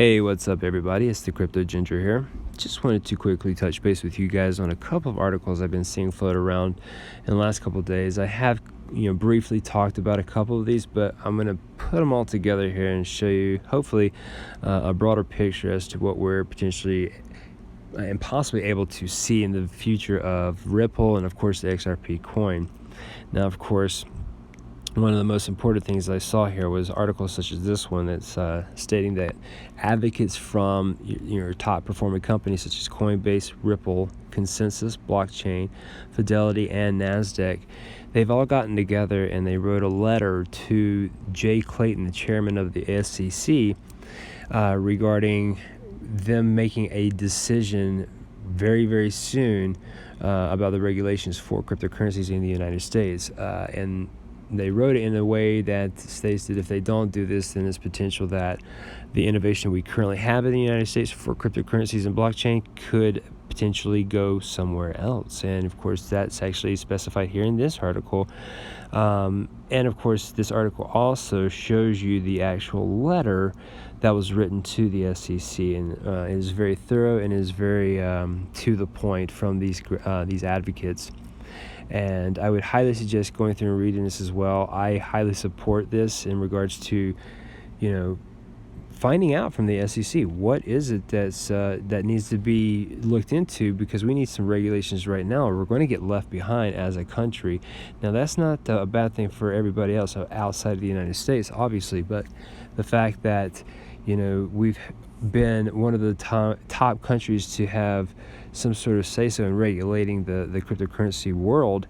Hey, what's up everybody? It's the Crypto Ginger here. Just wanted to quickly touch base with you guys on a couple of articles I've been seeing float around in the last couple of days. I have, briefly talked about a couple of these, but I'm going to put them all together here and show you, hopefully, a broader picture as to what we're potentially and possibly able to see in the future of Ripple and, of course, the XRP coin. Now, of course, one of the most important things I saw here was articles such as this one that's stating that advocates from your top performing companies such as Coinbase, Ripple, Consensus, Blockchain, Fidelity, and NASDAQ, they've all gotten together and they wrote a letter to Jay Clayton, the chairman of the SEC, regarding them making a decision very, very soon about the regulations for cryptocurrencies in the United States. And they wrote it in a way that states that if they don't do this, then it's potential that the innovation we currently have in the United States for cryptocurrencies and blockchain could potentially go somewhere else. And of course, that's actually specified here in this article. And of course, this article also shows you the actual letter that was written to the SEC, and it is very thorough and is very to the point from these advocates. And I would highly suggest going through and reading this as well. I highly support this in regards to, finding out from the SEC what is it that needs to be looked into, because we need some regulations right now or we're going to get left behind as a country. Now, that's not a bad thing for everybody else outside of the United States, obviously, but the fact that, we've been one of the top countries to have some sort of say-so in regulating the cryptocurrency world,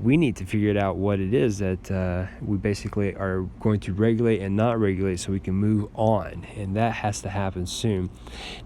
we need to figure it out what it is that we basically are going to regulate and not regulate so we can move on, and that has to happen soon.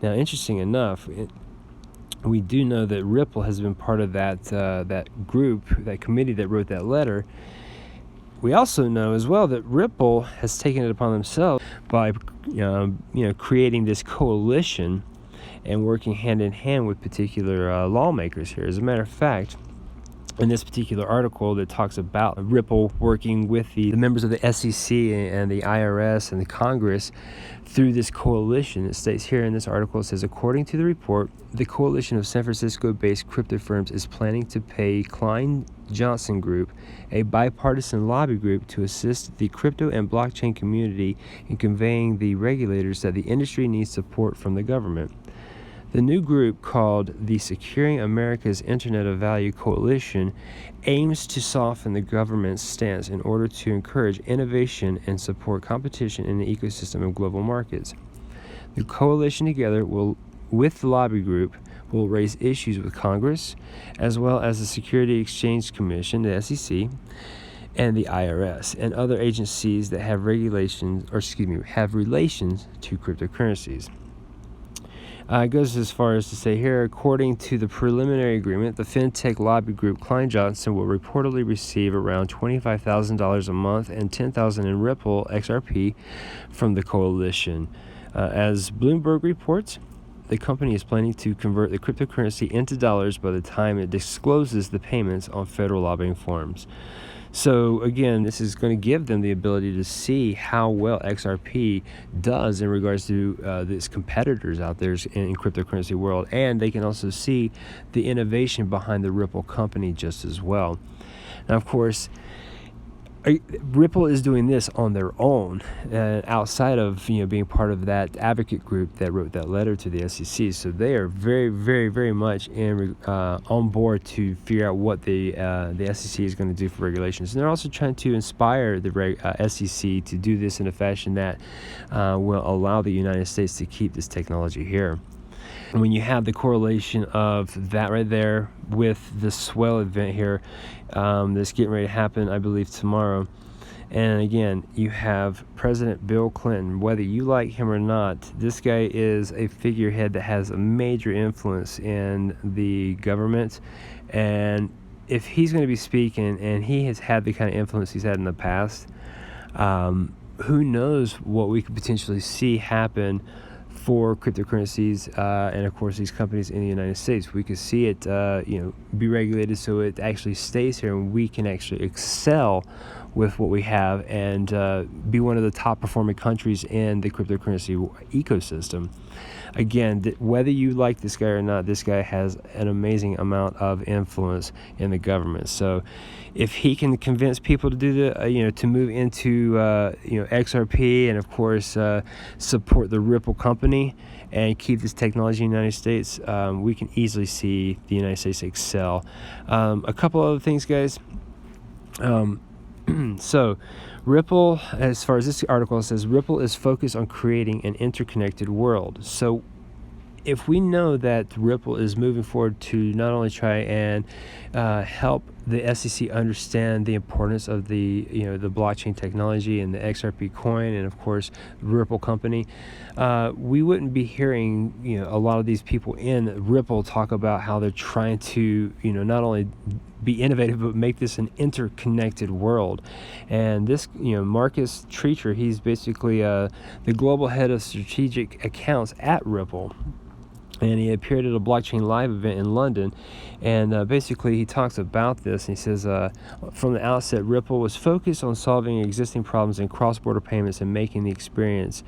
Now, interesting enough, we do know that Ripple has been part of that group, that committee that wrote that letter. We also know as well that Ripple has taken it upon themselves by creating this coalition and working hand in hand with particular lawmakers here. As a matter of fact, in this particular article that talks about Ripple working with the members of the SEC and the IRS and the Congress through this coalition, it states here in this article, it says, according to the report, the coalition of San Francisco-based crypto firms is planning to pay Klein Johnson Group, a bipartisan lobby group, to assist the crypto and blockchain community in conveying the regulators that the industry needs support from the government. The new group, called the Securing America's Internet of Value Coalition, aims to soften the government's stance in order to encourage innovation and support competition in the ecosystem of global markets. The coalition, together with the lobby group, will raise issues with Congress, as well as the Security Exchange Commission, the SEC, and the IRS, and other agencies that have relations to cryptocurrencies. It goes as far as to say here, according to the preliminary agreement, the fintech lobby group Klein Johnson will reportedly receive around $25,000 a month and $10,000 in Ripple XRP from the coalition. As Bloomberg reports, the company is planning to convert the cryptocurrency into dollars by the time it discloses the payments on federal lobbying forms. So again, this is going to give them the ability to see how well XRP does in regards to its competitors out there in cryptocurrency world, and they can also see the innovation behind the Ripple company just as well. Now, of course, Ripple is doing this on their own, outside of being part of that advocate group that wrote that letter to the SEC. So they are very, very, very much on board to figure out what the SEC is going to do for regulations. And they're also trying to inspire the SEC to do this in a fashion that will allow the United States to keep this technology here. And when you have the correlation of that right there with the Swell event here that's getting ready to happen, I believe, tomorrow. And again, you have President Bill Clinton. Whether you like him or not, this guy is a figurehead that has a major influence in the government. And if he's going to be speaking, and he has had the kind of influence he's had in the past, who knows what we could potentially see happen for cryptocurrencies and of course these companies in the United States. We could see it be regulated so it actually stays here and we can actually excel with what we have and be one of the top performing countries in the cryptocurrency ecosystem. Again, whether you like this guy or not, this guy has an amazing amount of influence in the government. So if he can convince people to do to move into XRP, and of course support the Ripple company and keep this technology in the United States, we can easily see the United States excel. A couple other things, guys. So Ripple, as far as this article says, Ripple is focused on creating an interconnected world. So if we know that Ripple is moving forward to not only try and help the SEC understand the importance of the blockchain technology and the XRP coin, and of course the Ripple company, we wouldn't be hearing a lot of these people in Ripple talk about how they're trying to not only be innovative but make this an interconnected world. And this Marcus Treacher, he's basically the global head of strategic accounts at Ripple. And he appeared at a blockchain live event in London, and basically he talks about this, and he says, from the outset, Ripple was focused on solving existing problems in cross-border payments and making the experience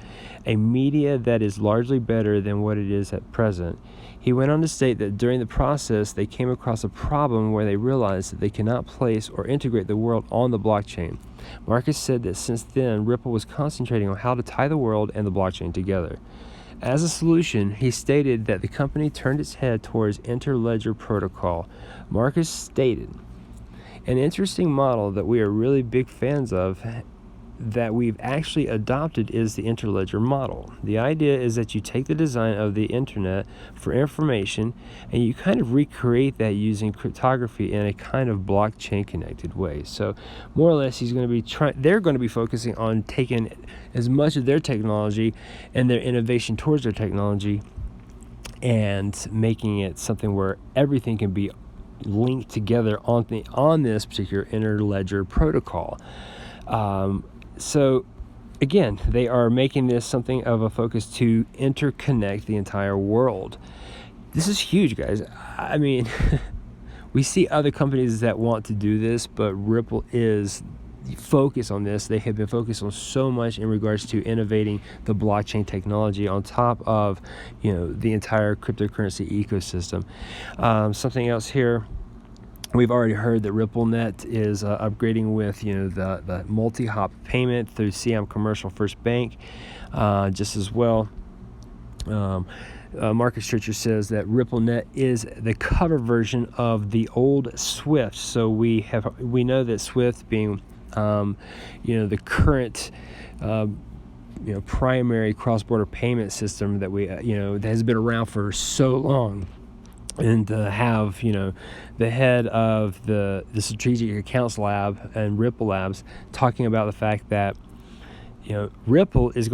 a media that is largely better than what it is at present. He went on to state that during the process, they came across a problem where they realized that they cannot place or integrate the world on the blockchain. Marcus said that since then, Ripple was concentrating on how to tie the world and the blockchain together. As a solution, he stated that the company turned its head towards Interledger protocol. Marcus stated, an interesting model that we are really big fans of that we've actually adopted is the Interledger model. The idea is that you take the design of the internet for information and you kind of recreate that using cryptography in a kind of blockchain connected way. So more or less they're going to be focusing on taking as much of their technology and their innovation towards their technology and making it something where everything can be linked together on this particular Interledger protocol. So again, they are making this something of a focus to interconnect the entire world. This is huge, guys. I mean, we see other companies that want to do this, but Ripple is focused on this. They have been focused on so much in regards to innovating the blockchain technology on top of, the entire cryptocurrency ecosystem. Something else here. We've already heard that RippleNet is upgrading with the multi-hop payment through Siam Commercial First Bank, just as well. Marcus Treacher says that RippleNet is the cover version of the old SWIFT. So we know that SWIFT being the current primary cross-border payment system that that has been around for so long. And to have the head of the strategic accounts lab and Ripple Labs talking about the fact that Ripple is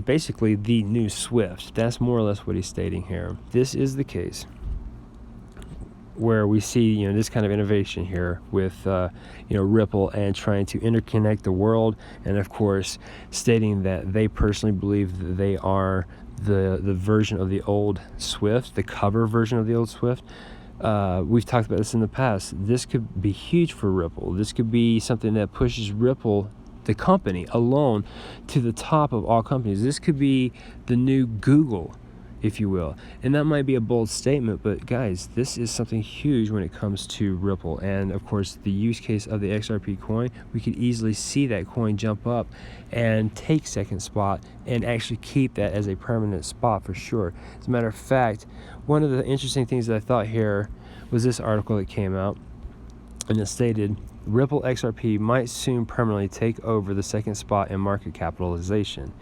basically the new SWIFT. That's more or less what he's stating here. This is the case where we see this kind of innovation here with Ripple and trying to interconnect the world, and of course stating that they personally believe that they are the version of the old SWIFT, the cover version of the old SWIFT. We've talked about this in the past. This could be huge for Ripple. This could be something that pushes Ripple, the company alone, to the top of all companies. This could be the new Google, if you will. And that might be a bold statement, but guys, this is something huge when it comes to Ripple. And of course, the use case of the XRP coin, we could easily see that coin jump up and take second spot and actually keep that as a permanent spot for sure. As a matter of fact, one of the interesting things that I thought here was this article that came out, and it stated, Ripple XRP might soon permanently take over the second spot in market capitalization.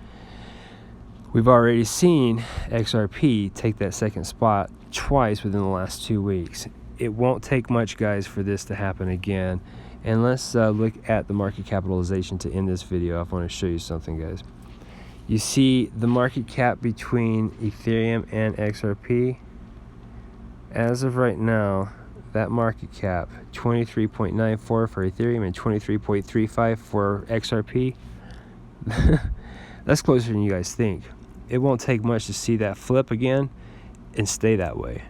We've already seen XRP take that second spot twice within the last 2 weeks. It won't take much, guys, for this to happen again. And let's look at the market capitalization to end this video. I want to show you something, guys. You see the market cap between Ethereum and XRP. As of right now, that market cap, 23.94 for Ethereum and 23.35 for XRP. That's closer than you guys think. It won't take much to see that flip again and stay that way.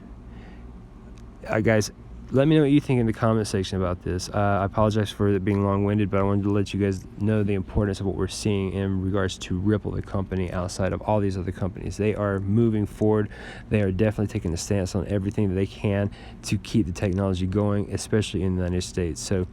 Guys, let me know what you think in the comment section about this. I apologize for it being long-winded, but I wanted to let you guys know the importance of what we're seeing in regards to Ripple, the company, outside of all these other companies. They are moving forward. They are definitely taking a stance on everything that they can to keep the technology going, especially in the United States. So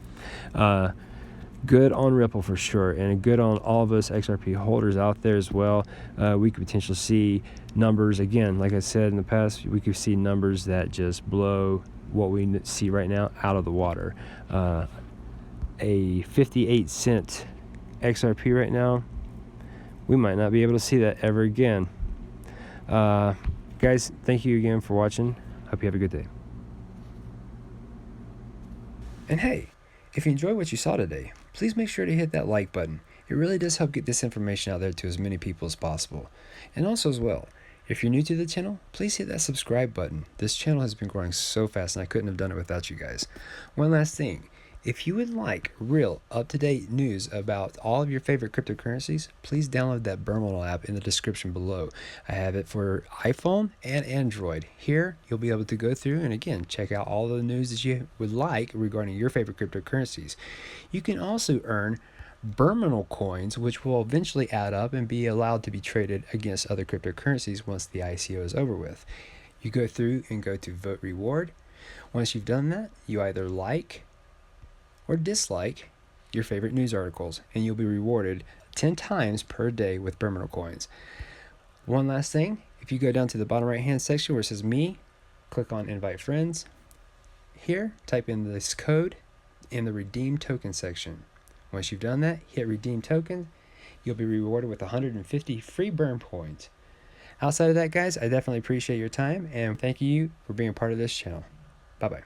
good on Ripple for sure, and good on all of us XRP holders out there as well. We could potentially see numbers, again, like I said in the past, we could see numbers that just blow what we see right now out of the water. A 58-cent XRP right now, we might not be able to see that ever again. Guys, thank you again for watching. Hope you have a good day. And hey, if you enjoyed what you saw today, please make sure to hit that like button. It really does help get this information out there to as many people as possible. And also as well, if you're new to the channel, please hit that subscribe button. This channel has been growing so fast and I couldn't have done it without you guys. One last thing, if you would like real up-to-date news about all of your favorite cryptocurrencies, please download that Berm app in the description below. I have it for iPhone and Android. Here, you'll be able to go through and again, check out all the news that you would like regarding your favorite cryptocurrencies. You can also earn Berm coins, which will eventually add up and be allowed to be traded against other cryptocurrencies once the ICO is over with. You go through and go to vote reward. Once you've done that, you either like or dislike your favorite news articles, and you'll be rewarded 10 times per day with Berm coins. One last thing, if you go down to the bottom right hand section where it says me, click on invite friends. Here, type in this code in the redeem token section. Once you've done that, hit redeem token. You'll be rewarded with 150 free Berm points. Outside of that, guys, I definitely appreciate your time and thank you for being a part of this channel. Bye-bye.